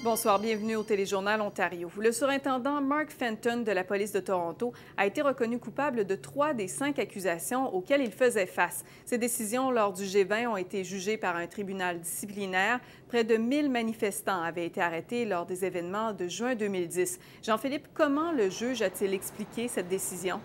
Bonsoir, bienvenue au Téléjournal Ontario. Le surintendant Mark Fenton de la police de Toronto a été reconnu coupable de 3 des 5 accusations auxquelles il faisait face. Ces décisions lors du G20 ont été jugées par un tribunal disciplinaire. Près de 1000 manifestants avaient été arrêtés lors des événements de juin 2010. Jean-Philippe, comment le juge a-t-il expliqué cette décision?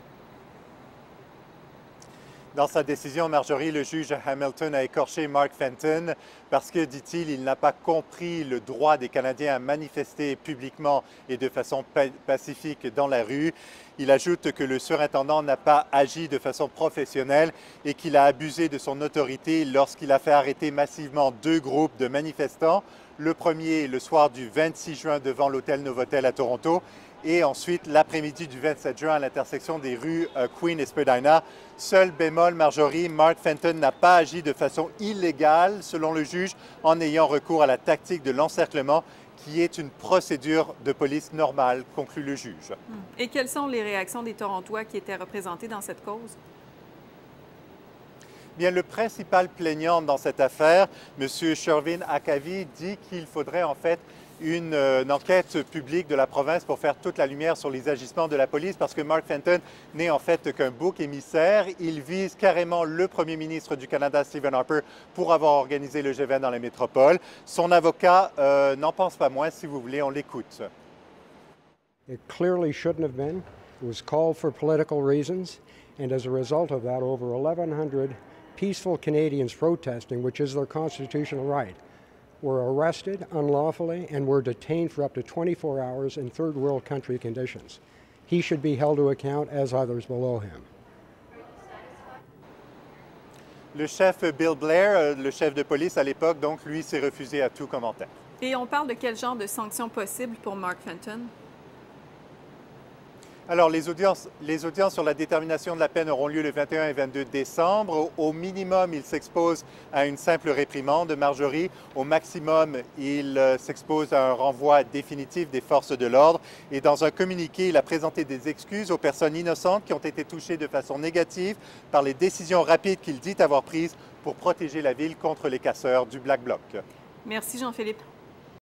Dans sa décision, Marjorie, le juge Hamilton a écorché Mark Fenton parce que, dit-il, il n'a pas compris le droit des Canadiens à manifester publiquement et de façon pacifique dans la rue. Il ajoute que le surintendant n'a pas agi de façon professionnelle et qu'il a abusé de son autorité lorsqu'il a fait arrêter massivement 2 groupes de manifestants. Le premier, le soir du 26 juin devant l'hôtel Novotel à Toronto, et ensuite l'après-midi du 27 juin à l'intersection des rues Queen et Spadina. Seul bémol, Marjorie, Mark Fenton n'a pas agi de façon illégale, selon le juge, en ayant recours à la tactique de l'encerclement, qui est une procédure de police normale, conclut le juge. Et quelles sont les réactions des Torontois qui étaient représentés dans cette cause? Bien, le principal plaignant dans cette affaire, M. Shervin Akavi, dit qu'il faudrait en fait une enquête publique de la province pour faire toute la lumière sur les agissements de la police parce que Mark Fenton n'est en fait qu'un bouc émissaire. Il vise carrément le premier ministre du Canada, Stephen Harper, pour avoir organisé le G20 dans la métropole. Son avocat n'en pense pas moins. Si vous voulez, on l'écoute. It clearly shouldn't have been. It was called for political reasons, and as a result of that, over 1,100 peaceful Canadians protesting, which is their constitutional right, were arrested unlawfully and were detained for up to 24 hours in third world country conditions. He should be held to account as others below him. Le chef Bill Blair, le chef de police à l'époque, donc, lui, s'est refusé à tout commentaire. Et on parle de quel genre de sanctions possibles pour Mark Fenton? Alors, les audiences sur la détermination de la peine auront lieu le 21 et 22 décembre. Au minimum, il s'expose à une simple réprimande de Marjorie. Au maximum, il s'expose à un renvoi définitif des forces de l'ordre. Et dans un communiqué, il a présenté des excuses aux personnes innocentes qui ont été touchées de façon négative par les décisions rapides qu'il dit avoir prises pour protéger la ville contre les casseurs du Black Bloc. Merci Jean-Philippe.